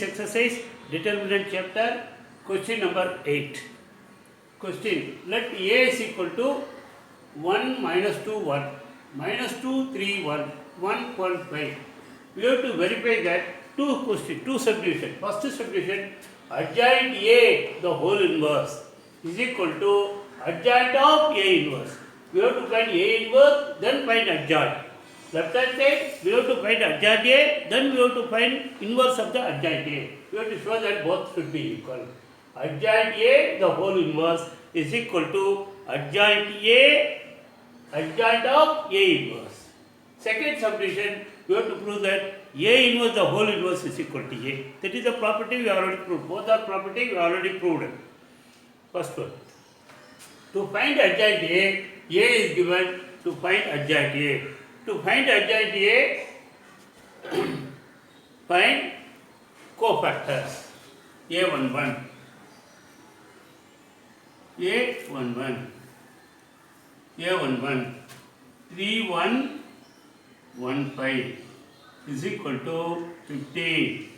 Exercise determinant chapter question number 8. Question: let A is equal to 1 minus 2 1 minus 2 3 1 1.5. We have to verify that two subdivision. First subdivision, adjoint A the whole inverse is equal to adjoint of A inverse. We have to find A inverse, then find adjoint. Left hand side, we have to find adjoint A, then we have to find inverse of the adjoint A. We have to show that both should be equal. Adjoint A, the whole inverse, is equal to adjoint A, adjoint of A inverse. Second subdivision, we have to prove that A inverse, the whole inverse, is equal to A. That is the property we already proved. Both are property we already proved. First one. To find adjoint A is given to find adjoint A. To find adjoint A, find cofactors. A11, A11, A11, 3, 1, 1, 5 is equal to 15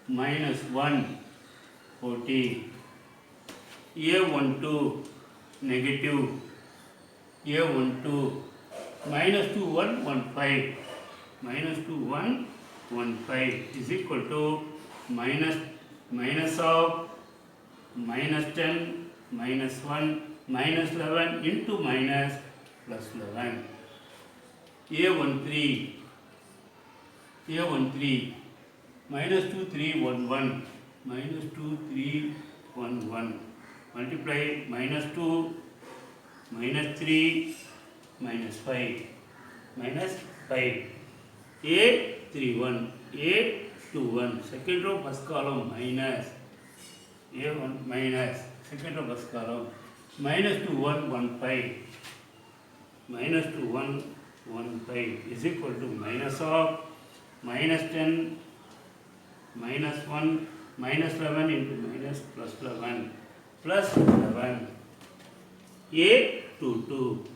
minus 1, 14. A12, negative. A12, minus 2, 1, 1, 5. Minus 2, 1, 1, 5 is equal to minus of minus 10, minus 1, minus 11 into minus plus 11. A13, minus 2, 3, 1, 1, minus 2, 3, 1, 1. Multiply minus 2, minus 3, minus 5, minus 5. A31, A21, second row first column minus, A1 minus, second row first column, minus 2, 1, 1, 5, minus 2, 1, 1, 5 is equal to minus of minus 10, minus 1, minus 11 into minus plus 11, plus 11. A22,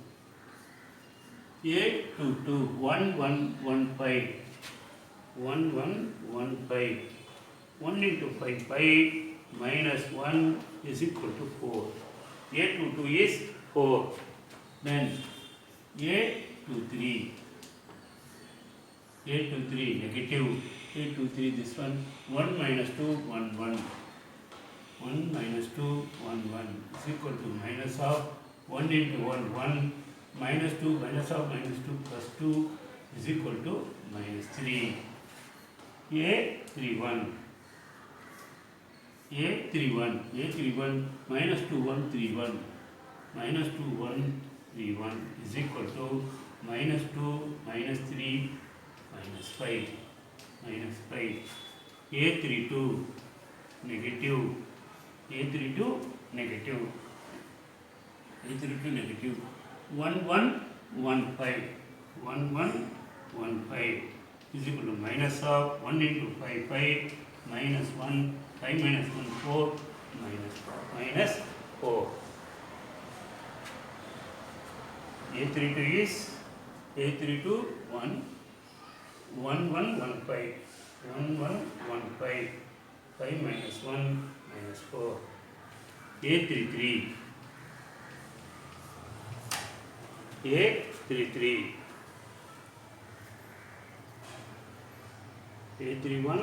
A22, 1, 1, 1, 5, 1, 1, 1, 5, 1 into 5, 5 minus 1 is equal to 4. A22 is 4. Then A23, negative. A23, this one, 1 minus 2, 1, 1. 1 minus 2, 1, 1 is equal to minus of 1 into 1, 1. Minus 2, minus of minus 2 plus 2 is equal to minus 3. A31, minus 2, 1, 3, 1. Minus 2, 1, 3, 1 is equal to minus 2, minus 3, minus 5. Minus 5. A32, negative. A32, negative. 1, 1, 1, 5. 1, 1, 1, 5 is equal to minus of 1 into 5, 5, minus 1, 5 minus 1, 4, minus 4. A32 is A32, 1, 1, 1, 1, 5. 1, 1, 1, 5. 5 minus 1, minus 4. A33, A31, A31,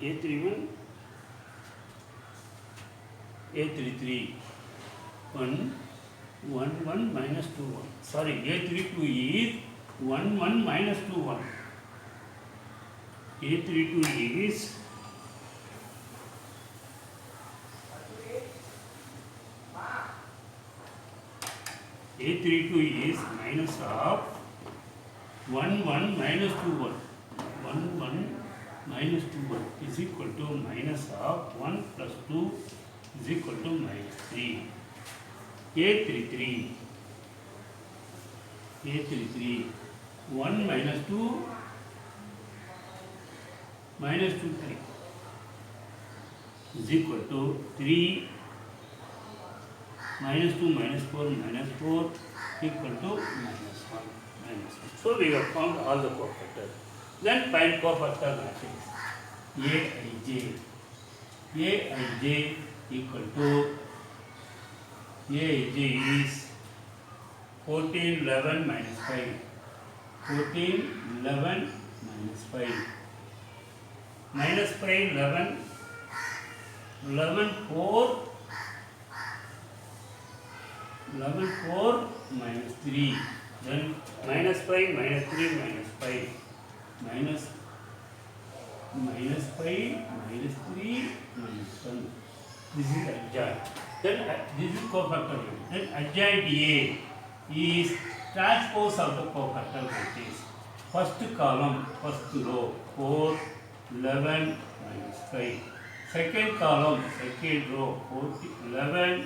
A31, A33, 1, 1, 1 minus 2, 1. Sorry, A32 is 1, 1 minus 2, 1. A32 is A32 is minus of 1, 1 minus 2, 1. 1, 1 minus 2, 1 is equal to minus of 1 plus 2 is equal to minus 3. A33, 1 minus 2, minus 2, 3 is equal to 3 minus 2 minus 4 minus 4 equal to minus 1. So we have found all the cofactors. Then find cofactor matrix. Aij equal to Aij is 14, 11 minus 5. 14, 11 minus 5. Minus 5, 11. 11, 4. 11, 4 minus 3. Then minus 5, minus 3, minus 5. Minus 5, minus 3, minus 1. This is adjoint. Then this is cofactor matrix. Then adjoint A is transpose of the cofactor matrix. First column, first row, 4, 11, minus 5. Second column, second row, 11,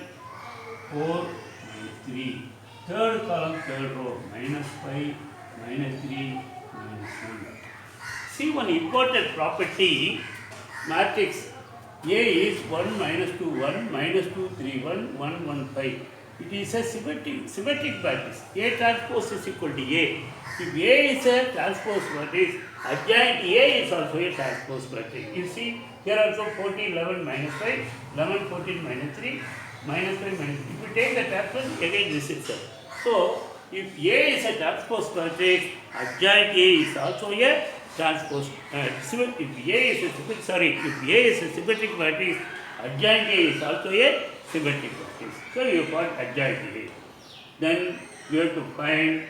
4, minus 3. Third column, third row, minus 5, minus 3, minus 1. See one important property, matrix A is 1, minus 2, 1, minus 2, 3, 1, 1, 1, 5. It is a symmetric matrix. A transpose is equal to A. If A is a transpose matrix, adjoint A is also a transpose matrix. You see, here also 14, 11, minus 5, 11, 14, minus 3, minus 5, minus 3. If you take the transpose, again this is it. So, if A is a transpose matrix, adjoint A is also a transpose. If A is a symmetric matrix, adjoint A is also a symmetric matrix. So, you find adjoint A. Then, we have to find.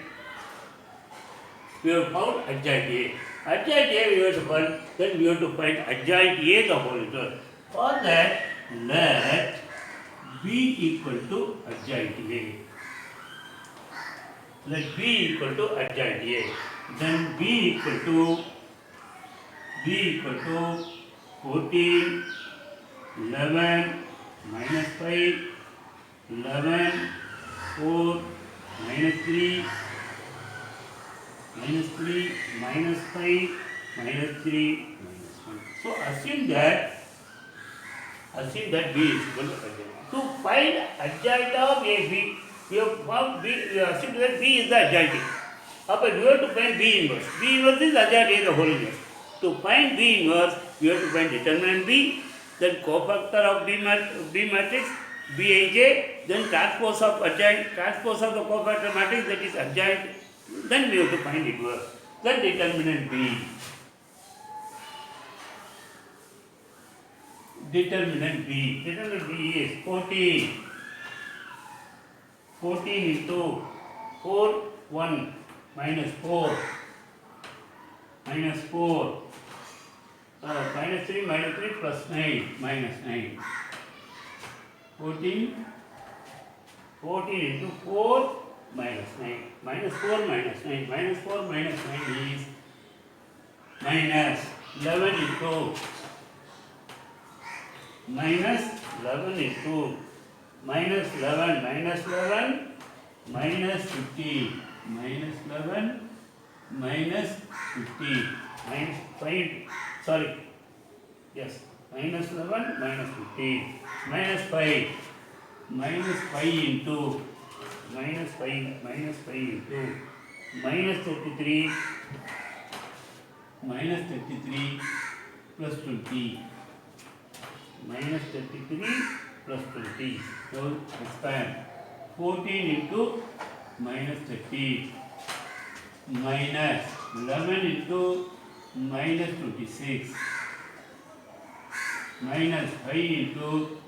We have found adjoint A. Adjoint A we have to find. Then we have to find adjoint A the whole integral. For that, let B equal to adjoint A. Let B equal to adjoint A. Then B equal to 14, 11, minus 5, 11, 4, minus 3, minus 3, minus 5, minus 3, minus 1. So assume that B is equal to adjoint. To find adjoint of AB, we have found B, we have assumed that B is the adjoint. But we have to find B inverse. B inverse is adjoint A the whole inverse. To find B inverse, we have to find determinant B, then cofactor of B matrix, Bij, then transpose of the cofactor matrix, that is adjoint. Then we have to find inverse. Then determinant B. Determinant B is 14. 14 into 4, 1, minus 4, minus 4, minus 3, minus 3, plus 9, minus 9. 14 into 4, minus 9. Minus 4, minus 9. Minus 4, minus 9 is minus 11 into minus 11 into minus 11, minus 11, minus 15, minus 11, minus 15, minus 5, sorry, yes, minus 11, minus 15, minus 5 into minus 5 into minus 33 plus 20, minus 33 plus 20. So expand 14 into minus 30 minus 11 into minus 26 minus 5 into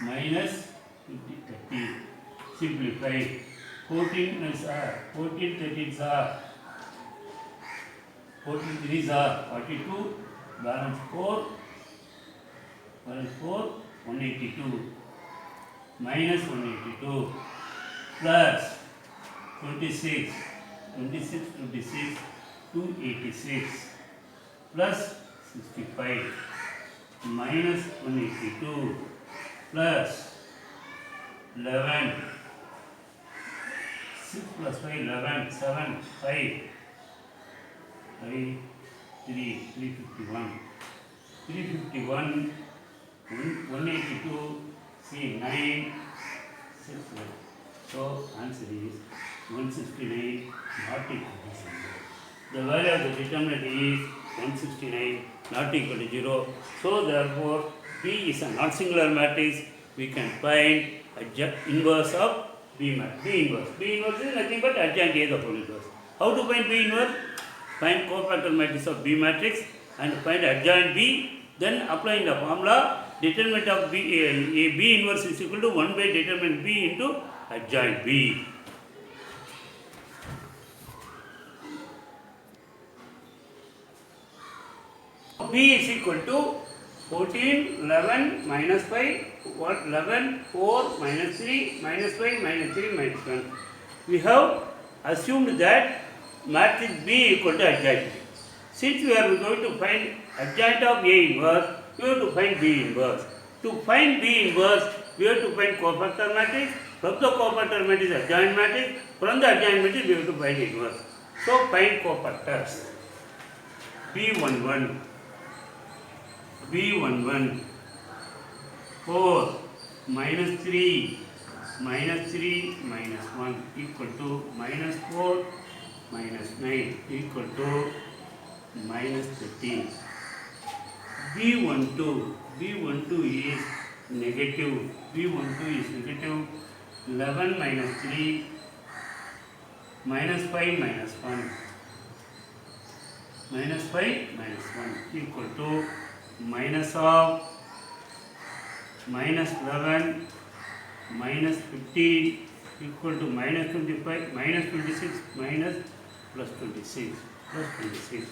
minus 30. Simplify. 14 is 14 13s are 14 3s are 42, balance 4, 182, minus 182, plus 26, 286, plus 65, minus 182, plus 11, 6 plus 5, 11, 7, 5, 3, 351, 182, see 9, 6, 1. So answer is 169, not equal to 0. The value of the determinant is 169, not equal to 0. So therefore, B is a non-singular matrix. We can find inverse of B matrix. B inverse. B inverse is nothing but adjoint A the whole inverse. How to find B inverse? Find cofactor matrix of B matrix and find adjoint B. Then applying the formula, determinant of B inverse is equal to 1 by determinant B into adjoint B. B is equal to 14, 11, minus 5, 11, 4, minus 3, minus 5, minus 3, minus 1. We have assumed that matrix B equal to adjoint B. Since we are going to find adjoint of A inverse, we have to find B inverse. To find B inverse, we have to find cofactor matrix. From the cofactor matrix, adjoint matrix. From the adjoint matrix, we have to find inverse. So find cofactors. B11. B11 4 minus 3 minus 3 minus 1 equal to minus 4 minus 9 equal to minus 13. B12 is negative. B12 is negative 11 minus 3 minus 5 minus 1 minus 5 minus 1 equal to minus of minus 11 minus 15 equal to minus 25 minus 26 minus plus 26 plus 26.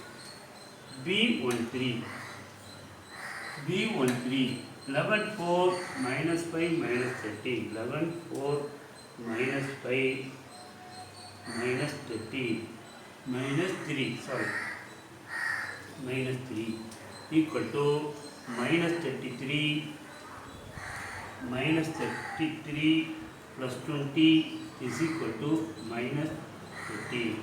B13 11 4 minus 5 minus 13 11 4 minus 5 minus 13 minus 3 minus 3 equal to minus 33 plus 20 is equal to minus 15.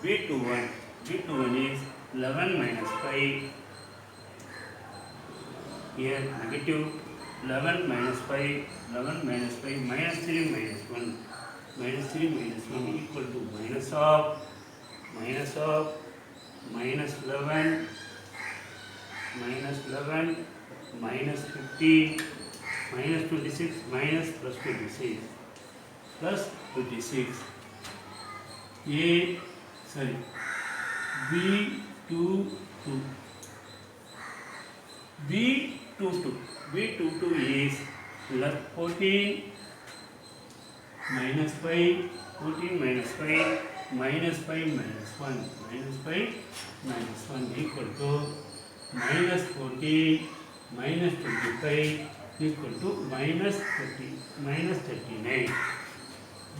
B21 is 11 minus 5 here negative 11 minus 5 minus 3 minus 1 equal to minus of minus 11 minus 15 minus 26 minus plus 26 plus 26. B22 is 14 minus 5 minus 5 minus 1 equal to minus 14 minus 25 equal to minus 39.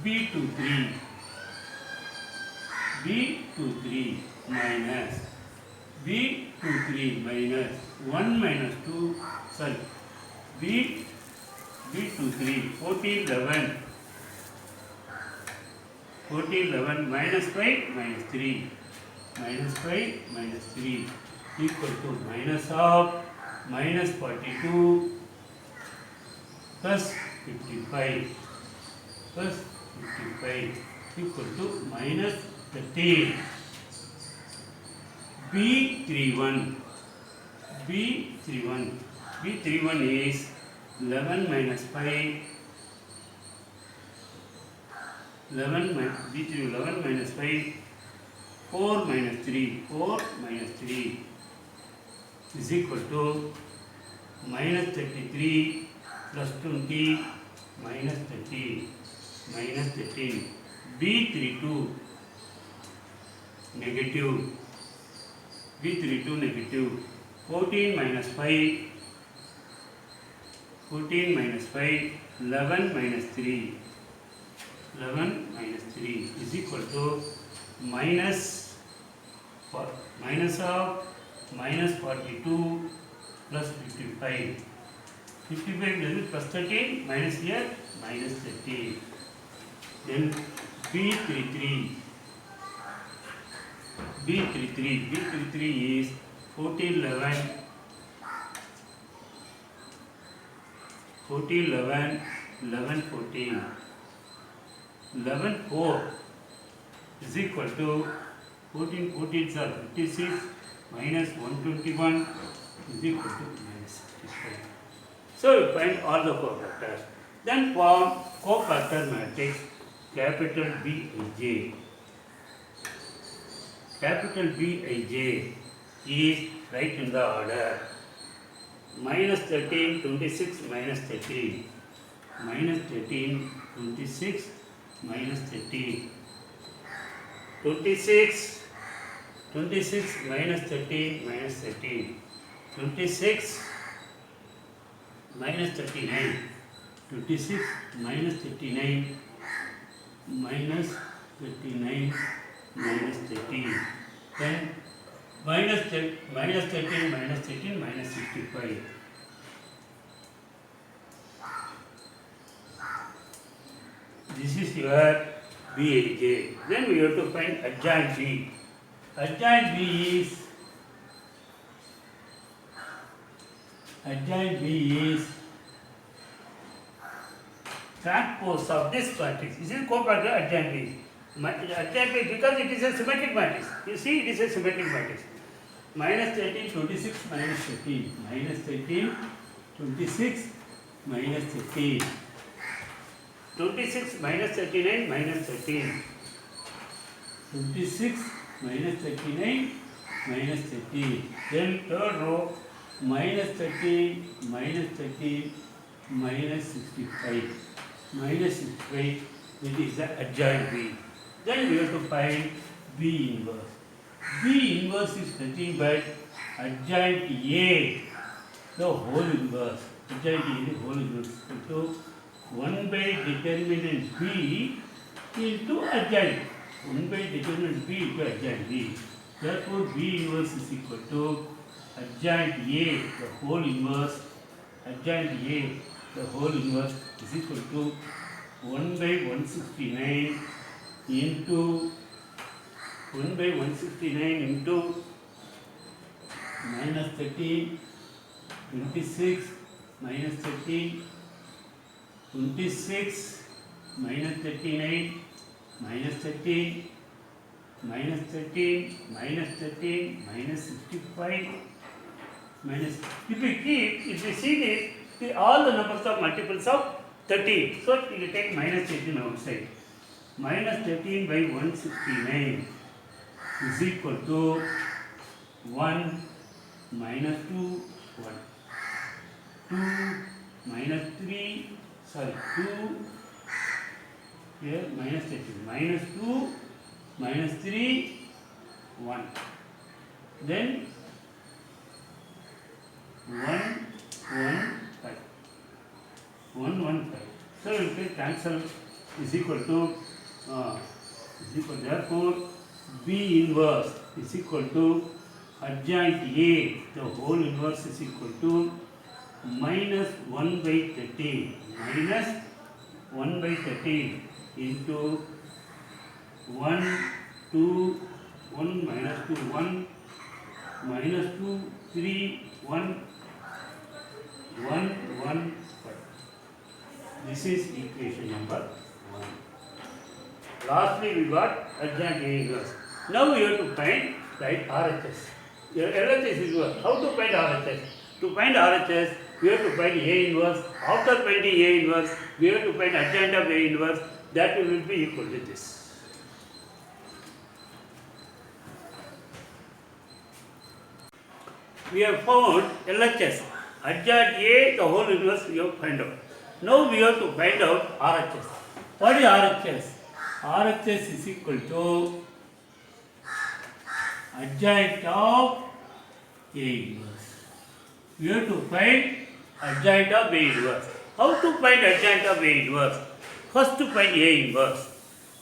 B23 minus 1 minus 2 B23 14 11 minus 5 minus 3 equal to minus of minus 42 plus 55 equal to minus 13. B31 is 11 minus 5 11 minus 5 4 minus 3 is equal to minus 33 plus 20 minus 13 B32 negative 14 minus 5 11 minus 3 is equal to minus of minus 42 plus 55 does plus 13 minus here minus 13. Then B33 is 14 11 14, 11, 11, 14. 11, 4 is equal to 14, 14 are 56 minus 121 is equal to minus 65. So you find all the cofactors. Then form cofactor matrix capital Bij. Capital Bij is right in the order. Minus 13, 26, minus 13. Minus 13, 26, minus 13. 26, 26 minus 13, minus 13. 26 minus 39. 26 minus 39, minus 39, minus 13. Then minus 13, minus 13, minus 65. This is your Bij. Then we have to find adjoint B. Adjoint B is transpose of this matrix. This is cofactor adjoint B. Adjoint B because it is a symmetric matrix. You see, it is a symmetric matrix. Minus 13, 26, minus 13. Minus 13, 26, minus 13. 26 minus 39, minus 13. 26 minus 39, minus 13. Then third row, minus 13, minus 13, minus 65. Minus 65, it is the adjoint B. Then we have to find B inverse. B inverse is nothing but adjoint A, the whole inverse. Adjoint A, the whole inverse is equal to 1 by determinant B into adjoint. 1 by determinant B into adjoint B. Therefore, B inverse is equal to adjoint A, the whole inverse. Adjoint A, the whole inverse is equal to 1 by 169 into 1 by 169 into minus 13, 26, minus 13, 26, minus 39, minus 13, minus 13, minus 13, minus 65, minus. If we see this, all the numbers are multiples of 13. So we will take minus 13 outside. Minus 13 by 169 is equal to 1 minus 2, 1. 2 minus 3, sorry, 2 here minus 13. Minus 2, minus 3, 1. Then 1, 1, 5. 1, 1, 5. So we will cancel is equal to therefore B inverse is equal to adjoint A, the whole inverse is equal to minus 1 by 13, minus 1 by 13 into 1, 2, 1 minus 2, 1, minus 2, 3, 1, 1, 1, 5. This is equation number 1. Lastly, we got adjoint A inverse. Now we have to find RHS. Your LHS is what? How to find RHS? To find RHS, we have to find A inverse. After finding A inverse, we have to find adjoint of A inverse. That will be equal to this. We have found LHS. Adjoint A, the whole inverse we have to find out. Now we have to find out RHS. What is RHS? RHS is equal to adjoint of A inverse. We have to find adjoint of A inverse. How to find adjoint of A inverse? First to find A inverse.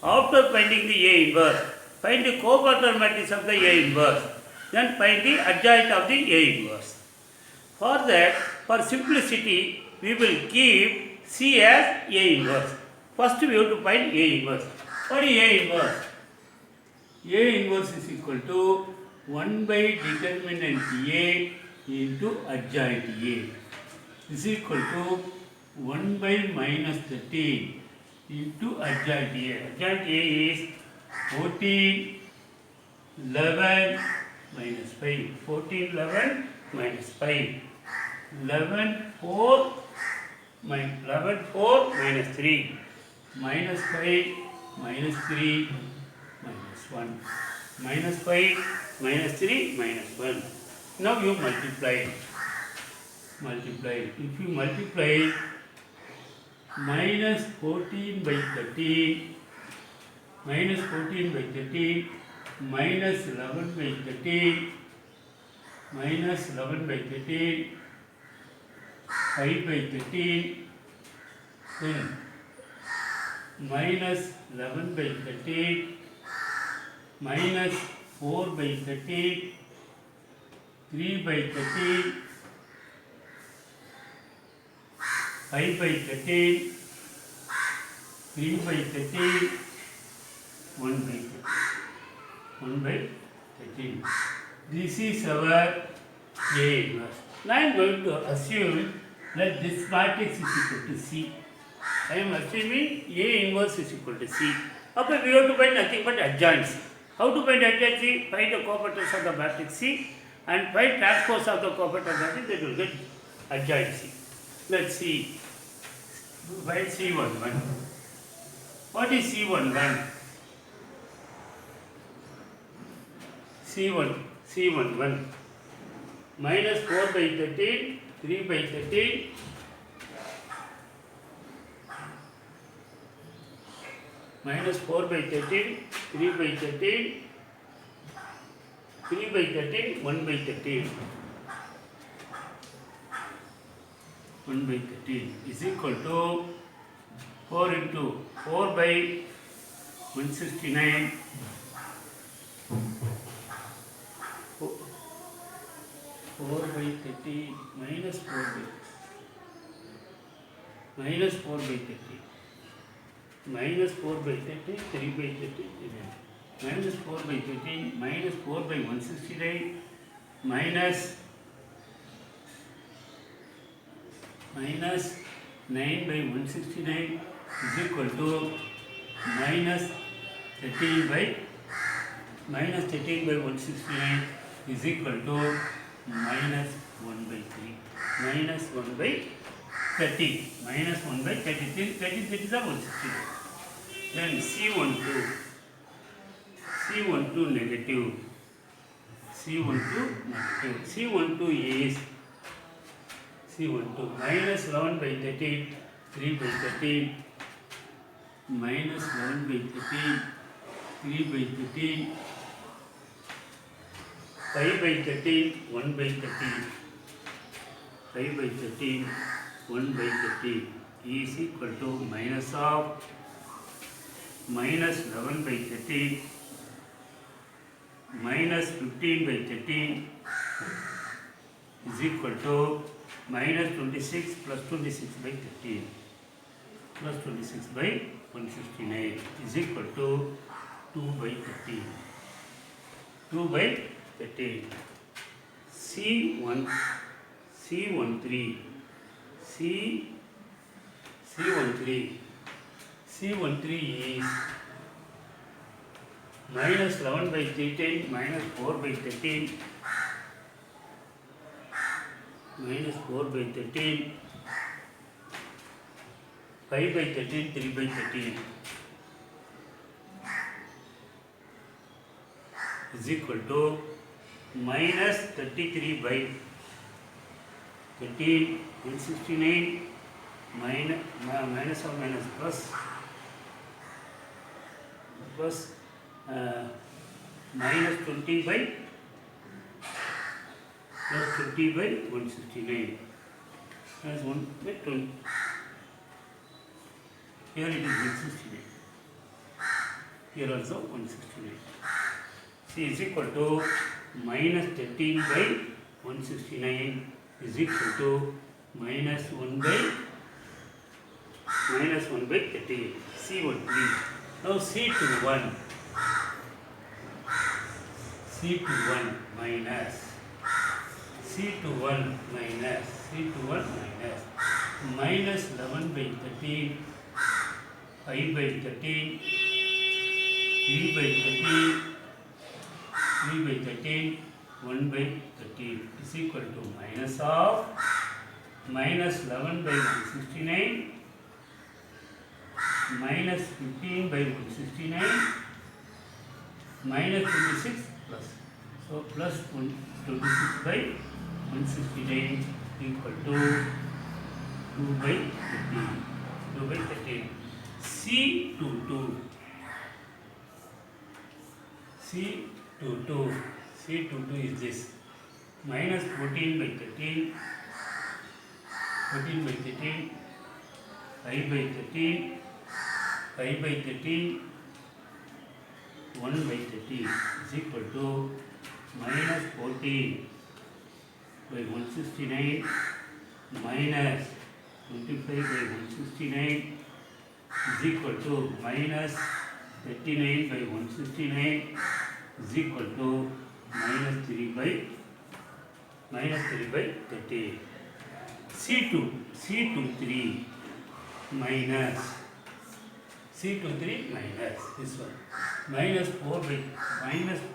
After finding the A inverse, find the cofactor matrix of the A inverse. Then find the adjoint of the A inverse. For that, for simplicity, we will keep C as A inverse. First we have to find A inverse. What is A inverse? A inverse is equal to 1 by determinant A into adjoint A is equal to 1 by minus 13 into adjoint A. Adjoint A is 14, 11 minus 5. 14, 11 minus 5. 11, 4 minus 3. Minus 5 minus 3 minus 1. Minus 5 minus 3 minus 1. Now you multiply. If you multiply minus 14 by 13 minus 14 by 13 minus 11 by 13 minus 11 by 13 5 by 13 then minus 11 by 13 minus 4 by 13 3 by 13 5 by 13 3 by 13 1 by 13 1 by 13. This is our A inverse. Now I am going to assume that this matrix is equal to C. I am assuming A inverse is equal to C. Okay, we have to find nothing but adjoint C. How to find adjoint C? Find the cofactors of the matrix C and find transpose of the cofactor matrix, that will get adjoint C. Let's see. Find C11. What is C11? C11 minus 4 by 13, 3 by 13, minus 4 by 13, 3 by 13, 3 by 13, 1 by 13. 1 by 13 is equal to 4 into 4 by 169. 4 by 30 minus 4 by 30 minus 4 by 30 3 by 30 minus 4 by 13 minus 4 by 169 minus 9 by 169 is equal to minus 13 by 169 is equal to minus 1 by 3 minus 1 by 30 minus 1 by 33 33 is 169. Then C12 negative. C12 is C12 minus 11 by 13 3 by 13 minus 11 by 13 3 by 13 5 by 13 1 by 13 5 by 13 1 by 13 is equal to minus of minus 11 by 13 minus 15 by 13 is equal to minus 26 plus 26 by 13 plus 26 by 169 is equal to 2 by 13. 2 by 13. C13 is minus 11 by 13 minus 4 by 13 minus 4 by 13 5 by 13 3 by 13 is equal to minus 33 by 13 169 minus or minus plus minus 20 by plus 20 by 169 plus 1 by 20. Here it is 169. Here also 169. C is equal to minus 13 by 169 is equal to minus 1 by 38. C13. Now C21 minus minus 11 by 13, 5 by 13, 3 by 13, 3 by 13, 1 by 13 is equal to minus of minus 11 by 169, minus 15 by 169, minus 26 plus. So plus 26 by 169 equal to 2 by 13. 2 by 13. C22. C22. C22 is this. Minus 14 by 13. 14 by 13. 5 by 13. 5 by 13. 1 by 13 is equal to minus 14 by 169 minus 25 by 169 is equal to minus 39 by 169 is equal to minus 3 by 30. C23 minus C23 minus this one minus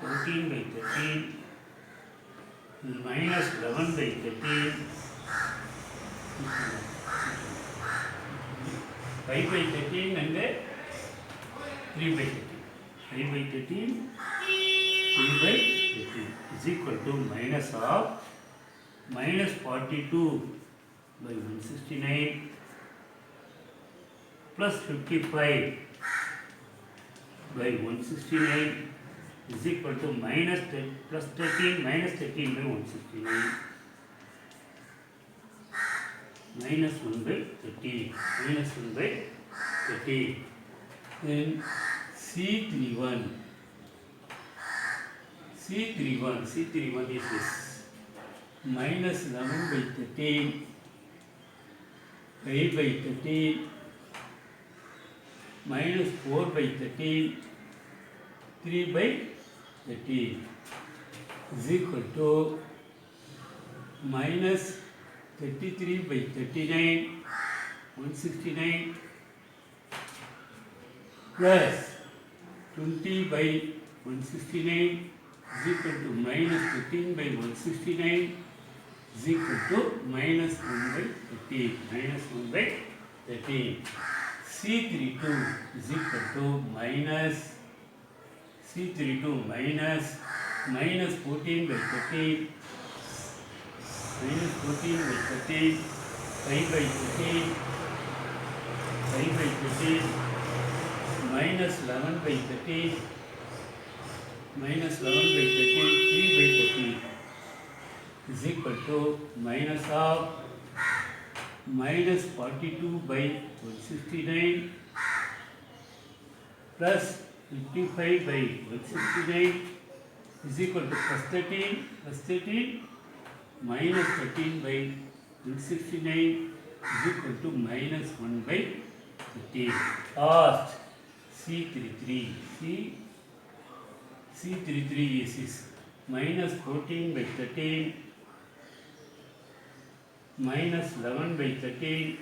14 by 13 minus 11 by 13 5 by 13 and 3 by 13 5 by 13 3 by 13 is equal to minus of minus 42 by 169 plus 55 by 169 is equal to minus plus 13 minus 13 by 169 minus 1 by 13 minus 1 by 13. Then C31 is this minus 11 by 13 5 by 13 minus 4 by 13 3 by 13 is equal to minus 33 by 39 169 plus 20 by 169 is equal to minus 15 by 169 is equal to minus 1 by 13 minus 1 by 13. C32 is equal to minus C32 minus minus 14 by 13 minus 14 by 13 5 by 13 5 by 13 minus 11 by 13 minus 11 by 13 3 by 13 is equal to minus of minus 42 by 169 plus 55 by 169 is equal to plus 13 minus 13 by 169 is equal to minus 1 by 13. Last C33 is this minus 14 by 13 minus 11 by 13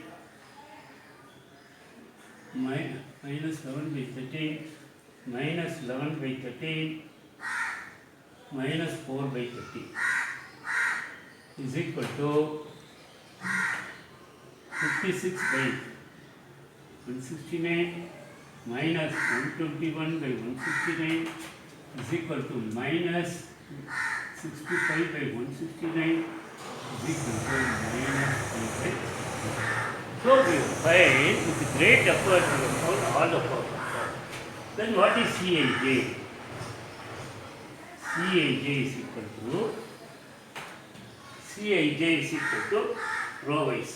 minus 11 by 13 minus 11 by 13 minus 4 by 13 is equal to 56 by 169 minus 121 by 169 is equal to minus 65 by 169 is equal to minus 3 by 1. So we find with great effort we have found all the powers. Then what is Cij? Cij is equal to row wise.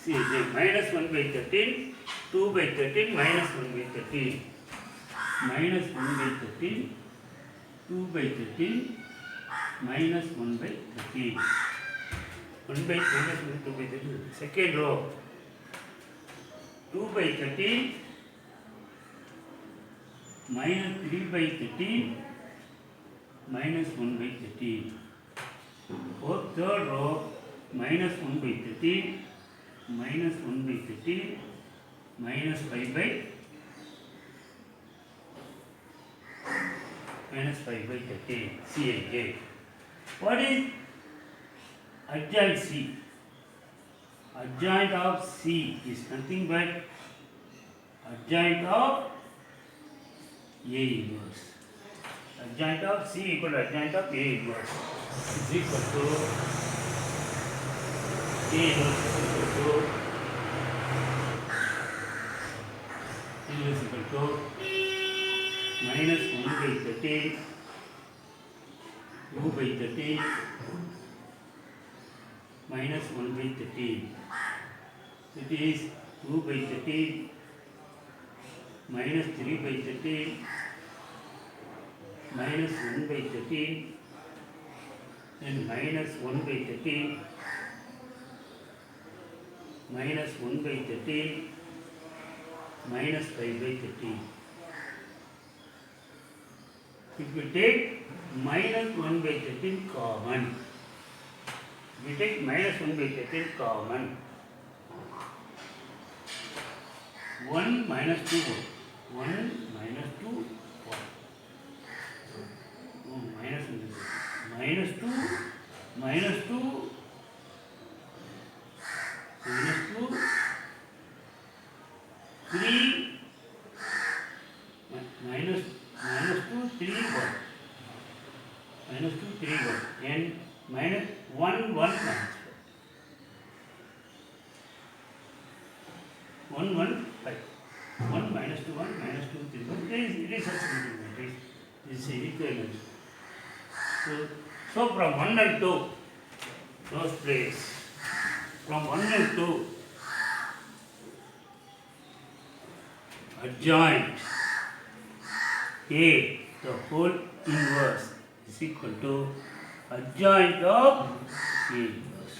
Cij minus 1 by 13, 2 by 13, minus 1 by 13, minus 1 by 13, 2 by 13, minus 1 by 13. 1 by minus 1 2 by 13. Second row 2 by 13 minus 3 by 13 minus 1 by 13. Third row minus 1 by 13 minus 1 by 13 minus 5 by minus 5 by 13 Cij. What is adjoint C? Adjoint of C is nothing but adjoint of A inverse. Adjoint of C equal to adjoint of A inverse is equal to A inverse is equal to minus 1 by 13 2 by 13 minus 1 by 13. It is 2 by 13 minus 3 by 13 minus 1 by 13 and minus 1 by 13 minus 1 by 13 minus 5 by 13. If we take minus 1 by 13 common, we take minus 1 by 13 common, 1 minus 2, 1 minus 2, 1. Oh, minus 2, minus 2, minus 2, 3, minus 2, 3, 1. Minus 2, 3, 1. And minus 1, 1 minus 1, 1, 5. 1 minus 2, 1 minus 2, 3, 1. It is such a simple matrix. This is equivalent. So from 1 and 2, those place. From 1 and 2, adjoint A, the whole inverse is equal to adjoint of A inverse.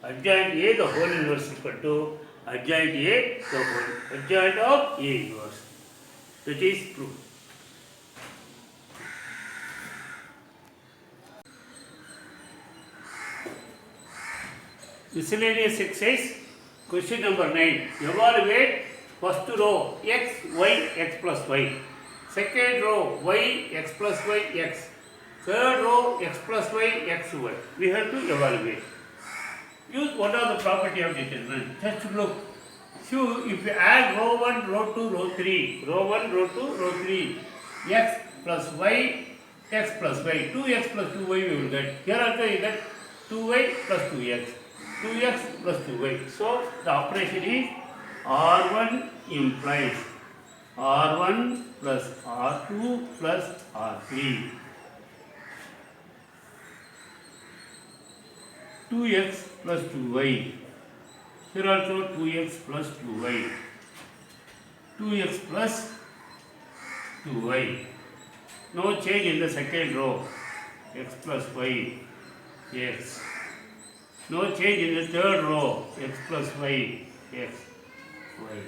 Adjoint A, the whole inverse is equal to adjoint A, the whole adjoint of A inverse. That is true. Miscellaneous exercise, question number 9. Evaluate first row x, y, x plus y. Second row y, x plus y, x. Third row x plus y, x, y. We have to evaluate. Use what are the property of determinant. Just look. So if you add row 1, row 2, row 3, row 1, row 2, row 3, x plus y, x plus y, 2x plus 2y we will get. Here also you get 2y plus 2x, 2x plus 2y. So the operation is R1 implies R1 plus R2 plus R3. 2x plus 2y. Here also 2x plus 2y. 2x plus 2y. No change in the second row. X plus y. X. No change in the third row. X plus y. X. Y.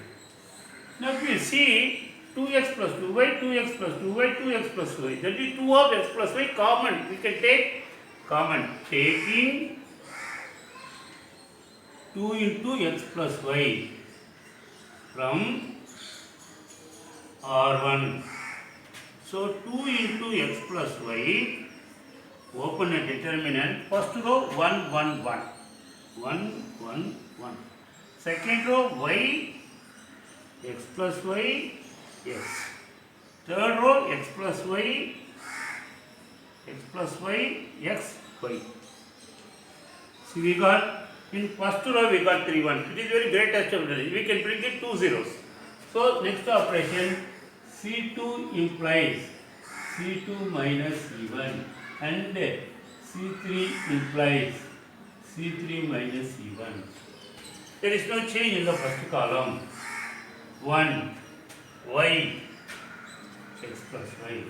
Now if we see 2x plus 2y, 2x plus 2y, 2x plus 2y. That is 2 of x plus y common. We can take common. Taking 2 into x plus y from R1. So 2 into x plus y, open a determinant. First row 1, 1, 1. 1, 1, 1. Second row y, x plus y, x. Third row x plus y, x plus y, x, y. See, we got in first row we got 3, 1. It is very greatest of the. We can bring it 2 zeros. So next operation C2 implies C2 minus C1 and C3 implies C3 minus C1. There is no change in the first column. 1 y x plus y.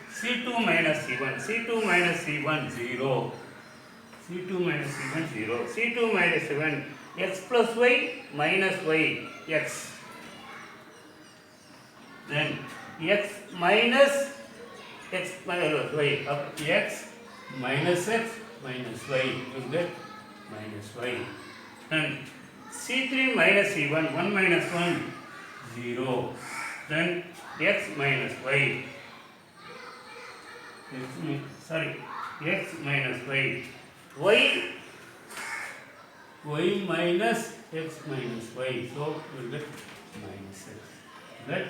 C2 minus C1. C2 minus C1 0. C2 minus C1 0. C2 minus C1 x plus y minus y x. Then x minus x minus y up x minus y. You get minus y. Then C3 minus C1, 1 minus 1, 0. Then x minus y. X minus y. Y minus x minus y. So we get minus x. That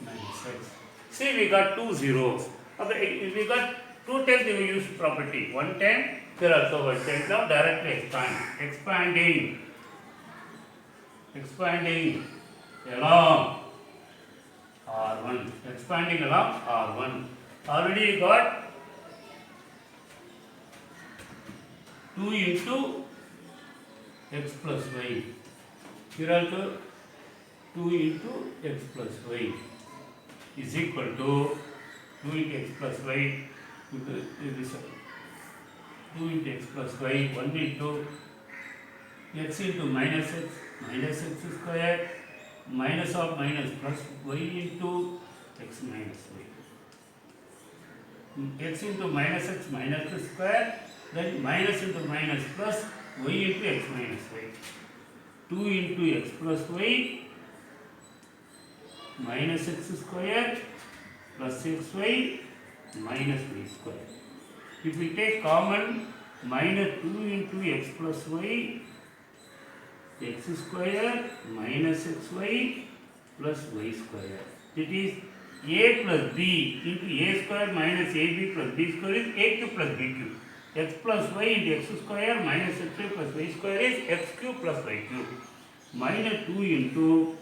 minus x. See, we got two zeros. Okay, we got two times we use property. One time, here also one time. Now directly expand. Expanding along R1. Expanding along R1. Already got 2 into x plus y. Here also 2 into x plus y is equal to 2 into x plus y. It is 2 into x plus y, 1 into x into minus x square, minus of minus plus y into x minus y. X into minus x minus x square, then minus into minus plus y into x minus y. 2 into x plus y minus x square plus xy minus y square. If we take common, minus 2 into x plus y, x square minus xy plus y square. It is a plus b into a square minus ab plus b square is a cube plus b cube. X plus y into x square minus xy plus y square is x cube plus y cube. Minus 2 into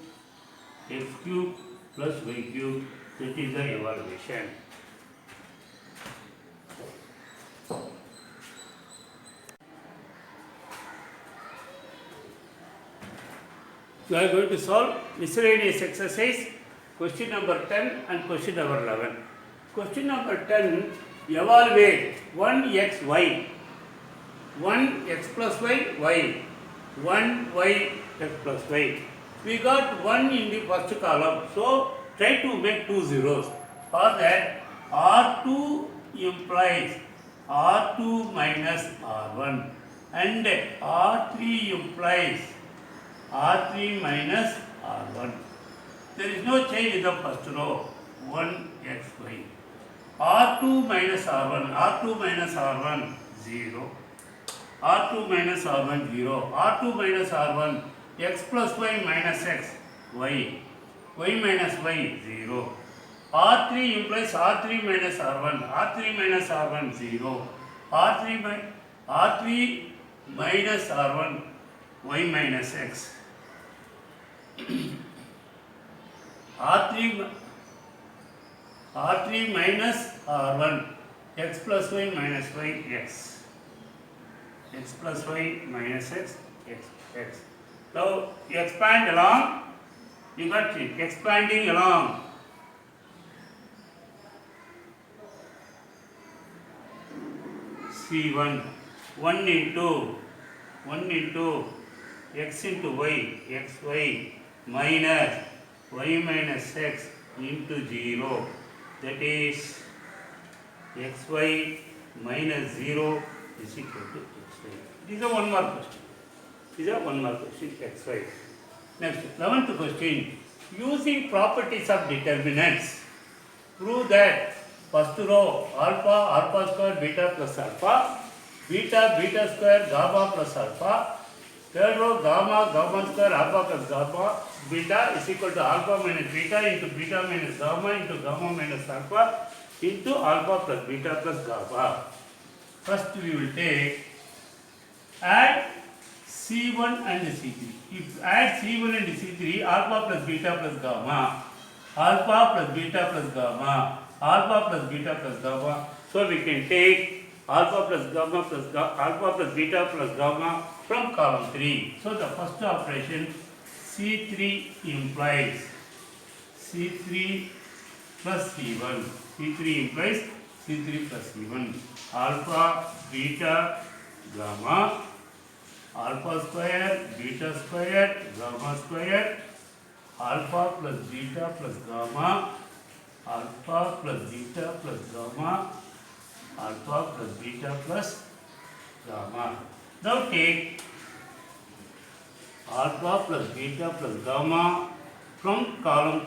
x cube plus y cube. That is the evaluation. We are going to solve miscellaneous exercise, question number 10 and question number 11. Question number 10, evaluate 1xy, 1x plus y, 1y x plus y. We got 1 in the first column, so try to make two zeros. For that, R2 implies R2 minus R1 and R3 implies R3 minus R1. There is no change in the first row. 1xy. R2 minus R1. R2 minus R1 0. R2 minus R1 0. R2 minus R1 x plus y minus x y. Y minus y 0. R3 implies R3 minus R1. R3 minus R1 0. R3 minus R1 y minus x. R3 minus R1 x plus y minus y x. X plus y minus x x. Now you expand along. You got it. Expanding along. C1 1 into x into y xy minus y minus x into 0, that is xy minus 0 is equal to xy. This is a one more question. Xy. Next, 11th question. Using properties of determinants, prove that first row alpha square beta plus alpha, beta square gamma plus alpha, third row gamma square alpha plus gamma, beta is equal to alpha minus beta into beta minus gamma into gamma minus alpha into alpha plus beta plus gamma. First we will take add C1 and C3. If add C1 and C3, alpha plus beta plus gamma, alpha plus beta plus gamma, alpha plus beta plus gamma. So we can take alpha plus gamma plus alpha plus beta plus gamma from column 3. So the first operation C3 implies C3 plus C1. C3 implies C3 plus C1. Alpha, beta, gamma, alpha square, beta square, gamma square, alpha plus beta plus gamma, alpha plus beta plus gamma, alpha plus beta plus gamma. Now take alpha plus beta plus gamma from column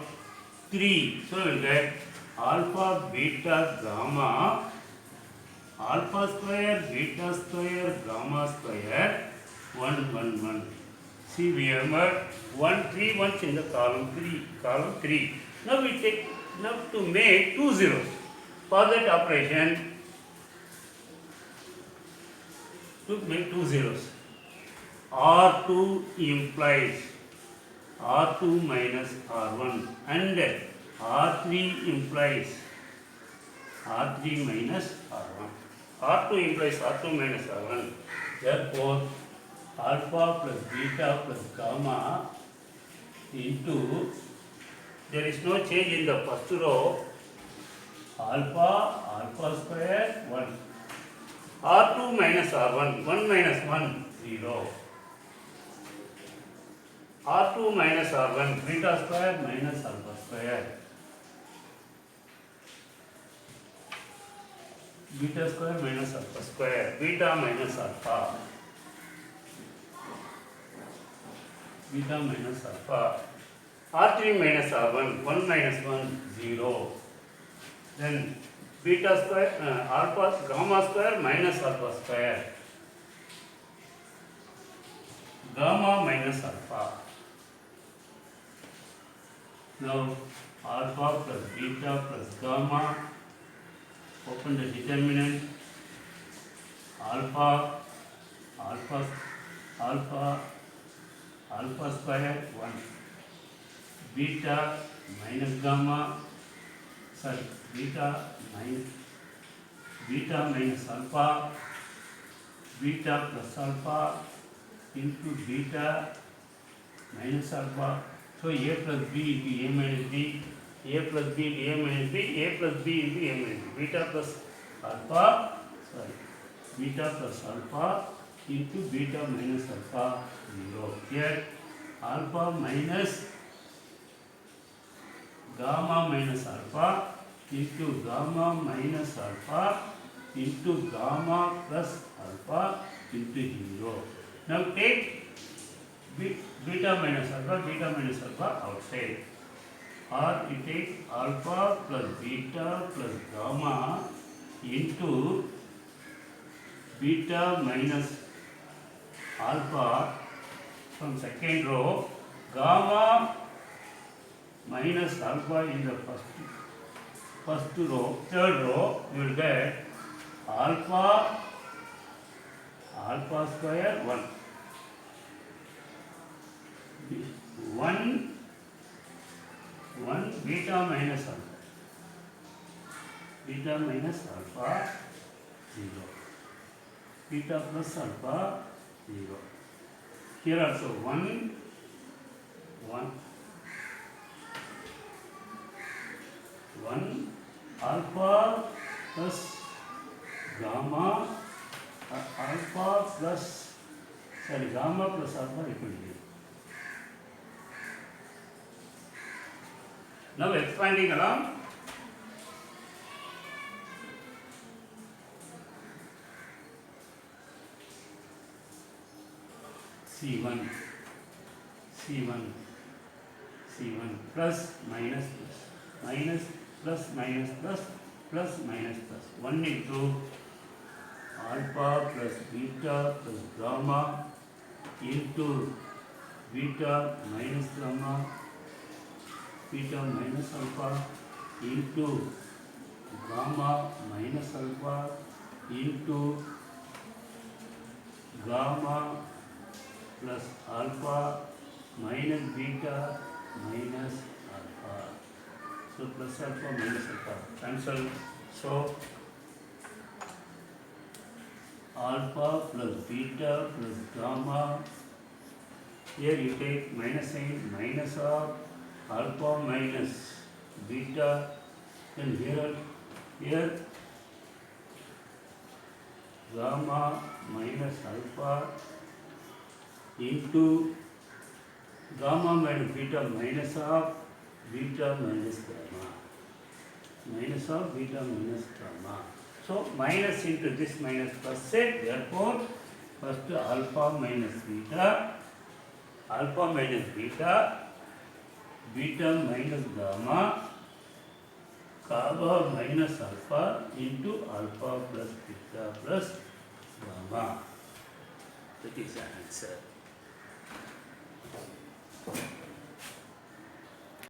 3. So we will get alpha, beta, gamma, alpha square, beta square, gamma square, 1, 1, 1. See, we have 1, 3 ones in the column 3. Now we take, now to make 2 zeros. For that operation, to make 2 zeros, R2 implies R2 minus R1 and R3 implies R3 minus R1. R2 implies R2 minus R1. Therefore, alpha plus beta plus gamma into, there is no change in the first row, alpha square 1. R2 minus R1, 1 minus 1, 0. R2 minus R1, beta square minus alpha square. Beta square minus alpha square. Beta minus alpha. Beta minus alpha. R3 minus R1, 1 minus 1, 0. Then beta square, alpha, gamma square minus alpha square. Gamma minus alpha. Now alpha plus beta plus gamma. Open the determinant. Alpha square 1. Beta minus gamma. Sorry, beta minus alpha. Beta plus alpha into beta minus alpha. So a plus b into a minus b, a plus b into a minus b, a plus b into a minus b. Beta plus alpha, beta plus alpha into beta minus alpha 0. Here alpha minus gamma minus alpha into gamma minus alpha into gamma plus alpha into 0. Now take beta minus alpha outside. Or you take alpha plus beta plus gamma into beta minus alpha from second row, gamma minus alpha in the first row, third row, you will get alpha square 1. 1 beta minus alpha 0. Beta plus alpha 0. Here also 1 alpha plus gamma gamma plus alpha equal to 0. Now expanding along, C1 plus minus plus 1 into alpha plus beta plus gamma into beta minus gamma, beta minus alpha into gamma minus alpha into gamma plus alpha minus beta minus alpha. So plus alpha minus alpha cancel. So alpha plus beta plus gamma. Here you take minus sign, minus of alpha minus beta. Then here gamma minus alpha into gamma minus beta minus of beta minus gamma. Minus of beta minus gamma. So minus into this minus plus set. Therefore, first alpha minus beta alpha minus beta, beta minus gamma, gamma minus alpha into alpha plus beta plus gamma. That is the answer.